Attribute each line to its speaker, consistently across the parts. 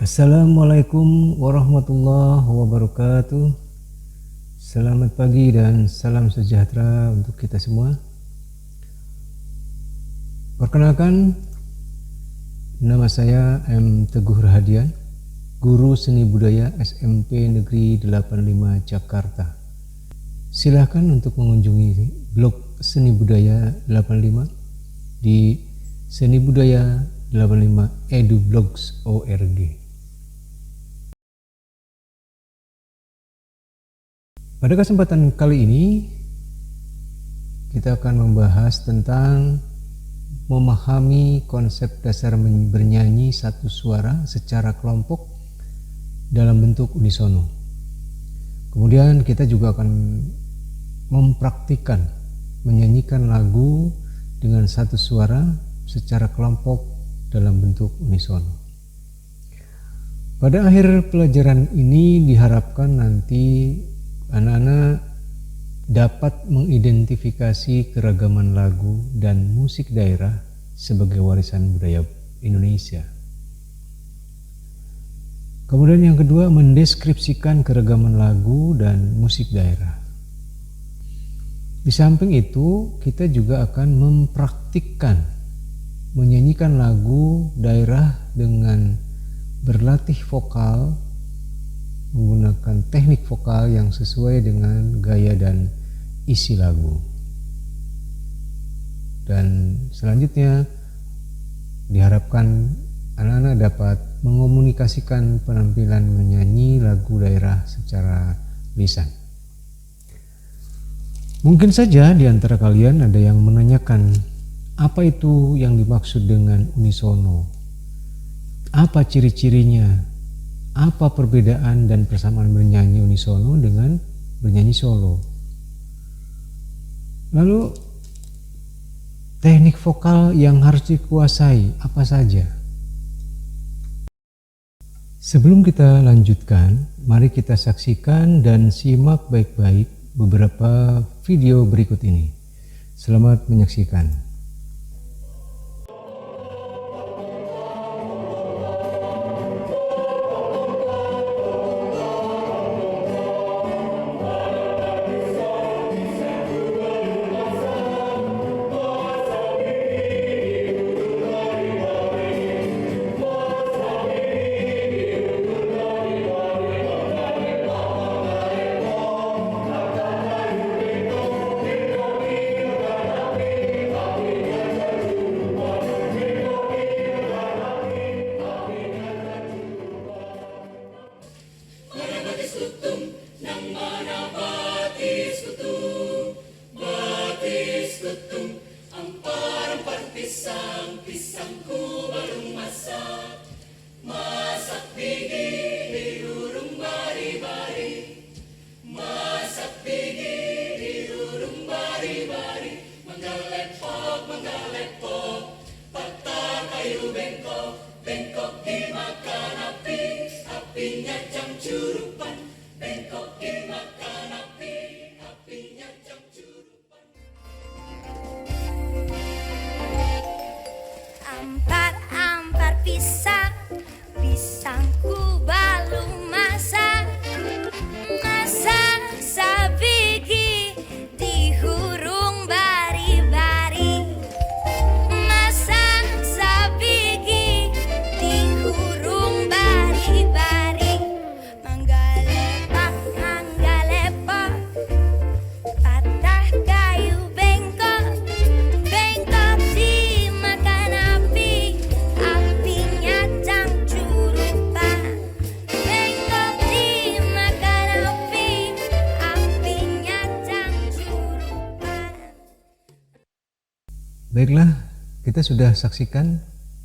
Speaker 1: Assalamualaikum warahmatullahi wabarakatuh. Selamat pagi dan salam sejahtera untuk kita semua. Perkenalkan, nama saya M. Teguh Rahadian, Guru Seni Budaya SMP Negeri 85 Jakarta. Silakan untuk mengunjungi blog Seni Budaya 85 di senibudaya85edublogs.org. Pada kesempatan kali ini kita akan membahas tentang memahami konsep dasar bernyanyi satu suara secara kelompok dalam bentuk unisono. Kemudian kita juga akan mempraktikkan menyanyikan lagu dengan satu suara secara kelompok dalam bentuk unisono. Pada akhir pelajaran ini diharapkan nanti anak-anak dapat mengidentifikasi keragaman lagu dan musik daerah sebagai warisan budaya Indonesia. Kemudian yang kedua, mendeskripsikan keragaman lagu dan musik daerah. Di samping itu, kita juga akan mempraktikkan menyanyikan lagu daerah dengan berlatih vokal, menggunakan teknik vokal yang sesuai dengan gaya dan isi lagu. Dan selanjutnya diharapkan anak-anak dapat mengomunikasikan penampilan menyanyi lagu daerah secara lisan. Mungkin saja di antara kalian ada yang menanyakan, apa itu yang dimaksud dengan unisono? Apa ciri-cirinya? Apa perbedaan dan persamaan bernyanyi unisono dengan bernyanyi solo? Lalu teknik vokal yang harus dikuasai apa saja? Sebelum kita lanjutkan, mari kita saksikan dan simak baik-baik beberapa video berikut ini. Selamat menyaksikan.
Speaker 2: Ampar-ampar pisang, pisangku belum masak. Masak sabigi di hurung bari-bari. Masak sabigi di hurung bari-bari. Mangga lepak, patah kayu bengkok. Bengkok dimakan api, apinya cangcurupan. Bengkok dimakan api, apinya cangcurupan.
Speaker 1: Baiklah, kita sudah saksikan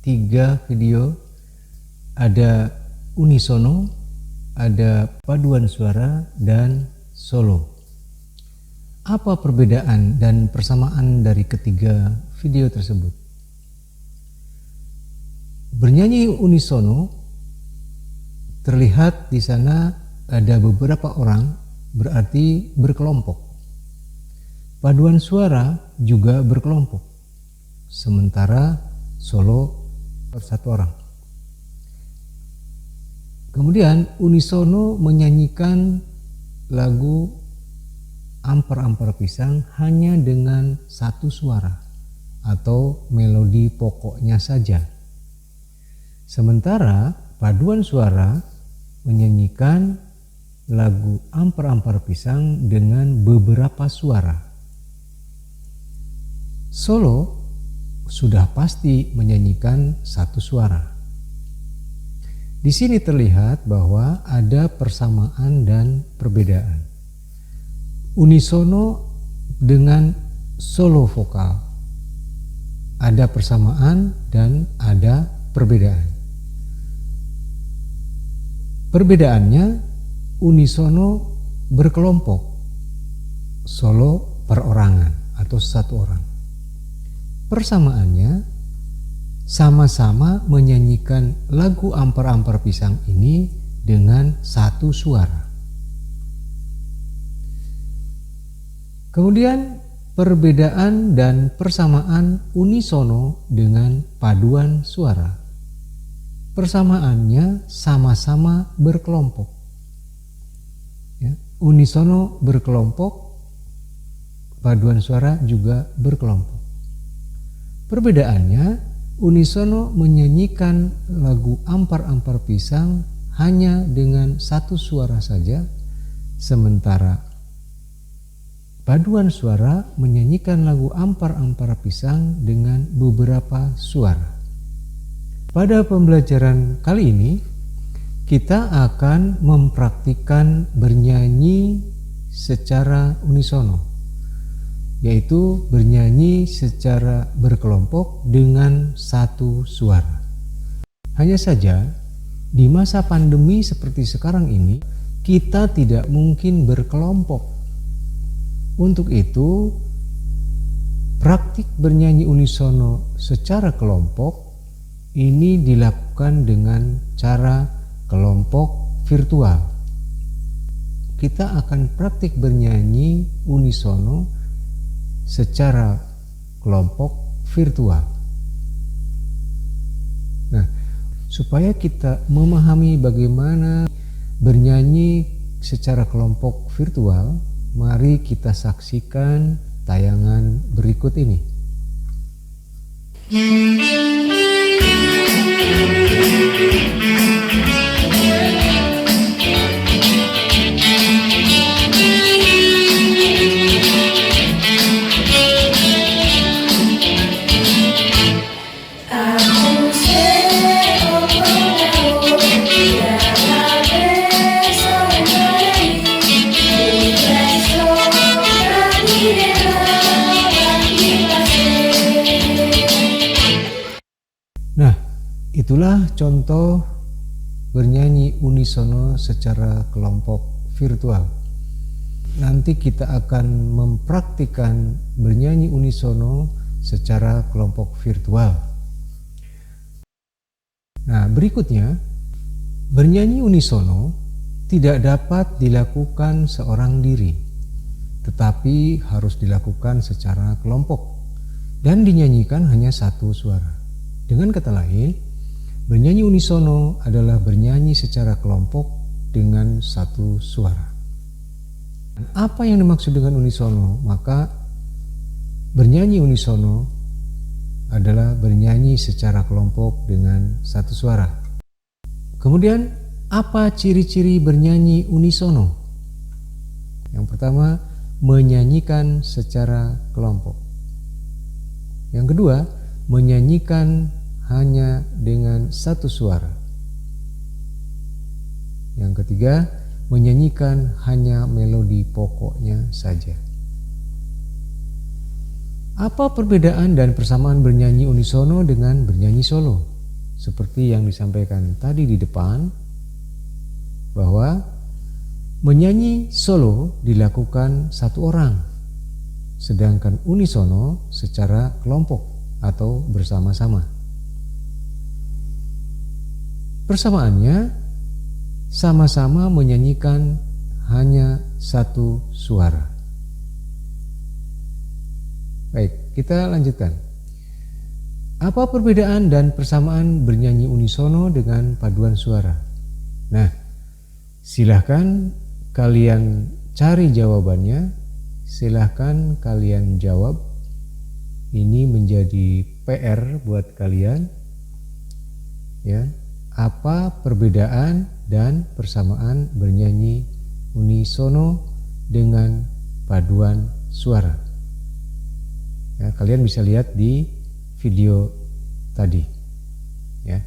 Speaker 1: 3 video. Ada unisono, ada paduan suara, dan solo. Apa perbedaan dan persamaan dari ketiga video tersebut? Bernyanyi unisono terlihat di sana ada beberapa orang, berarti berkelompok. Paduan suara juga berkelompok, sementara solo satu orang. Kemudian unisono menyanyikan lagu Ampar-ampar pisang hanya dengan satu suara atau melodi pokoknya saja. Sementara paduan suara menyanyikan lagu Ampar-ampar pisang dengan beberapa suara. Solo sudah pasti menyanyikan satu suara. Di sini terlihat bahwa ada persamaan dan perbedaan. Unisono dengan solo vokal. Ada persamaan dan ada perbedaan. Perbedaannya, unisono berkelompok, solo perorangan atau satu orang. Persamaannya, sama-sama menyanyikan lagu Ampar-ampar pisang ini dengan satu suara. Kemudian perbedaan dan persamaan unisono dengan paduan suara. Persamaannya sama-sama berkelompok. Ya, unisono berkelompok, paduan suara juga berkelompok. Perbedaannya, unisono menyanyikan lagu Ampar-ampar pisang hanya dengan satu suara saja, sementara paduan suara menyanyikan lagu Ampar-ampar pisang dengan beberapa suara. Pada pembelajaran kali ini, kita akan mempraktikkan bernyanyi secara unisono, yaitu bernyanyi secara berkelompok dengan satu suara. Hanya saja, di masa pandemi seperti sekarang ini, kita tidak mungkin berkelompok. Untuk itu, praktik bernyanyi unisono secara kelompok ini dilakukan dengan cara kelompok virtual. Kita akan praktik bernyanyi unisono secara kelompok virtual. Nah, supaya kita memahami bagaimana bernyanyi secara kelompok virtual, mari kita saksikan tayangan berikut ini. Nah, itulah contoh bernyanyi unisono secara kelompok virtual. Nanti kita akan mempraktikkan bernyanyi unisono secara kelompok virtual. Nah, berikutnya, bernyanyi unisono tidak dapat dilakukan seorang diri, tetapi harus dilakukan secara kelompok dan dinyanyikan hanya satu suara. Dengan kata lain, bernyanyi unisono adalah bernyanyi secara kelompok dengan satu suara. Apa yang dimaksud dengan unisono? Maka bernyanyi unisono adalah bernyanyi secara kelompok dengan satu suara. Kemudian, apa ciri-ciri bernyanyi unisono? Yang pertama, menyanyikan secara kelompok. Yang kedua, menyanyikan hanya dengan satu suara. Yang ketiga, menyanyikan hanya melodi pokoknya saja. Apa perbedaan dan persamaan bernyanyi unisono dengan bernyanyi solo? Seperti yang disampaikan tadi di depan, bahwa menyanyi solo dilakukan satu orang, sedangkan unisono secara kelompok atau bersama-sama. Persamaannya, sama-sama menyanyikan hanya satu suara. Baik, kita lanjutkan. Apa perbedaan dan persamaan bernyanyi unisono dengan paduan suara? Nah, silahkan kalian cari jawabannya, silahkan kalian jawab. Ini menjadi PR buat kalian, ya. Apa perbedaan dan persamaan bernyanyi unisono dengan paduan suara? Ya, kalian bisa lihat di video tadi. Ya.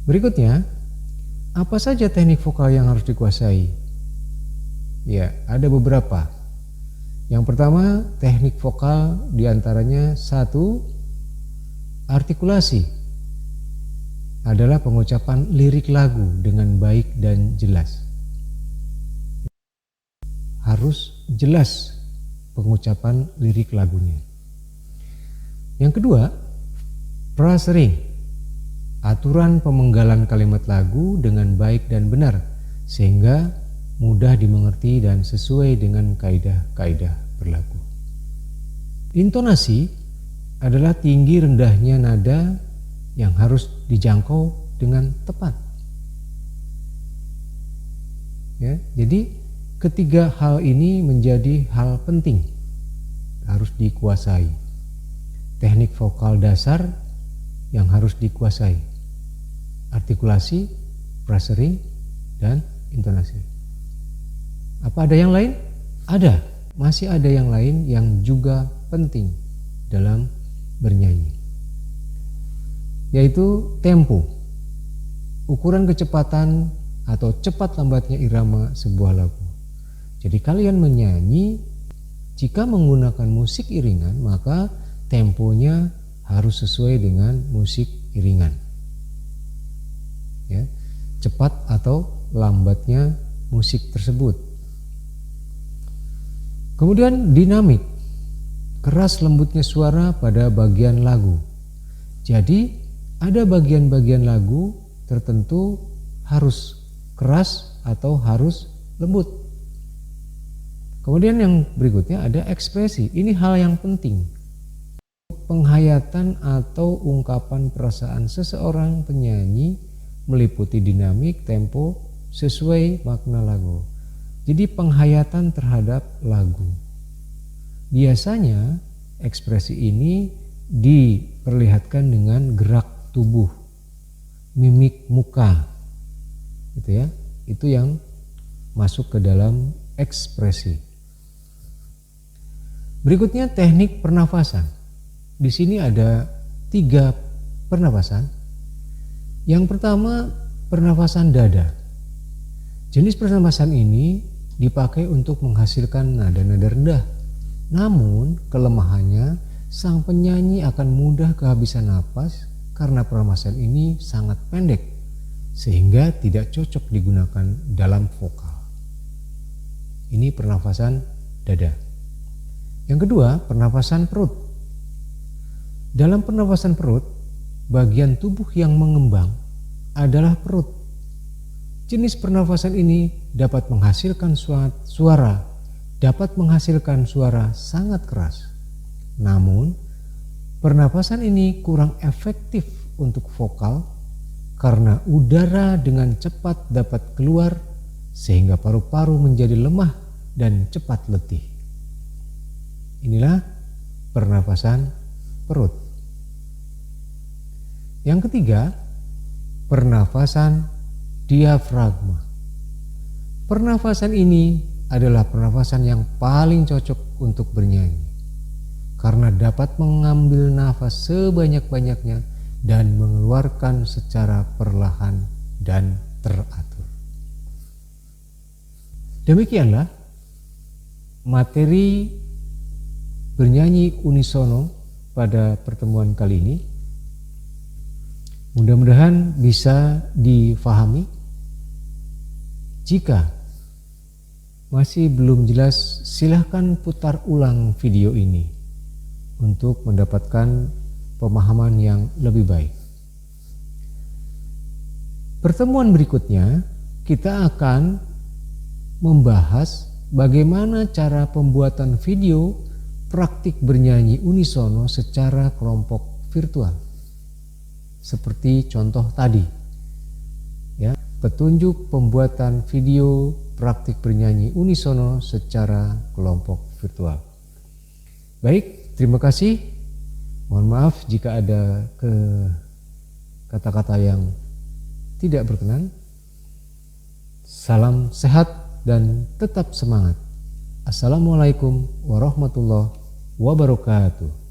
Speaker 1: Berikutnya, apa saja teknik vokal yang harus dikuasai? Ya, ada beberapa. Yang pertama, teknik vokal diantaranya 1. Artikulasi adalah pengucapan lirik lagu dengan baik dan jelas. Harus jelas pengucapan lirik lagunya. Yang kedua, frasering, aturan pemenggalan kalimat lagu dengan baik dan benar sehingga mudah dimengerti dan sesuai dengan kaidah-kaidah berlaku. Intonasi adalah tinggi rendahnya nada yang harus dijangkau dengan tepat. Ya, jadi ketiga hal ini menjadi hal penting, harus dikuasai. Teknik vokal dasar yang harus dikuasai, artikulasi, frasering, dan intonasi. Apa ada yang lain? Ada, masih ada yang lain yang juga penting dalam bernyanyi, yaitu tempo, ukuran kecepatan atau cepat lambatnya irama sebuah lagu. Jadi kalian menyanyi, jika menggunakan musik iringan, maka temponya harus sesuai dengan musik iringan. Ya, cepat atau lambatnya musik tersebut. Kemudian dinamik, keras lembutnya suara pada bagian lagu. Jadi ada bagian-bagian lagu tertentu harus keras atau harus lembut. Kemudian yang berikutnya ada ekspresi. Ini hal yang penting. Penghayatan atau ungkapan perasaan seseorang penyanyi meliputi dinamik, tempo sesuai makna lagu. Jadi penghayatan terhadap lagu. Biasanya ekspresi ini diperlihatkan dengan gerak tubuh, mimik muka, gitu ya. Itu yang masuk ke dalam ekspresi. Berikutnya teknik pernafasan. Di sini ada 3 pernafasan. Yang pertama, pernafasan dada. Jenis pernafasan ini dipakai untuk menghasilkan nada-nada rendah. Namun kelemahannya, sang penyanyi akan mudah kehabisan napas karena pernafasan ini sangat pendek sehingga tidak cocok digunakan dalam vokal. Ini pernafasan dada. Yang kedua, pernafasan perut. Dalam pernafasan perut, bagian tubuh yang mengembang adalah perut. Jenis pernafasan ini dapat menghasilkan suara sangat keras. Namun, pernafasan ini kurang efektif untuk vokal karena udara dengan cepat dapat keluar sehingga paru-paru menjadi lemah dan cepat letih. Inilah pernafasan perut. Yang ketiga, pernafasan diafragma. Pernafasan ini adalah pernafasan yang paling cocok untuk bernyanyi karena dapat mengambil nafas sebanyak-banyaknya dan mengeluarkan secara perlahan dan teratur. Demikianlah materi bernyanyi unisono pada pertemuan kali ini. Mudah-mudahan bisa difahami. Jika masih belum jelas, silahkan putar ulang video ini untuk mendapatkan pemahaman yang lebih baik. Pertemuan berikutnya kita akan membahas bagaimana cara pembuatan video praktik bernyanyi unisono secara kelompok virtual. Seperti contoh tadi, ya, petunjuk pembuatan video praktik bernyanyi unisono secara kelompok virtual. Baik, terima kasih. Mohon maaf jika ada kata-kata yang tidak berkenan. Salam sehat dan tetap semangat. Assalamualaikum warahmatullahi wabarakatuh.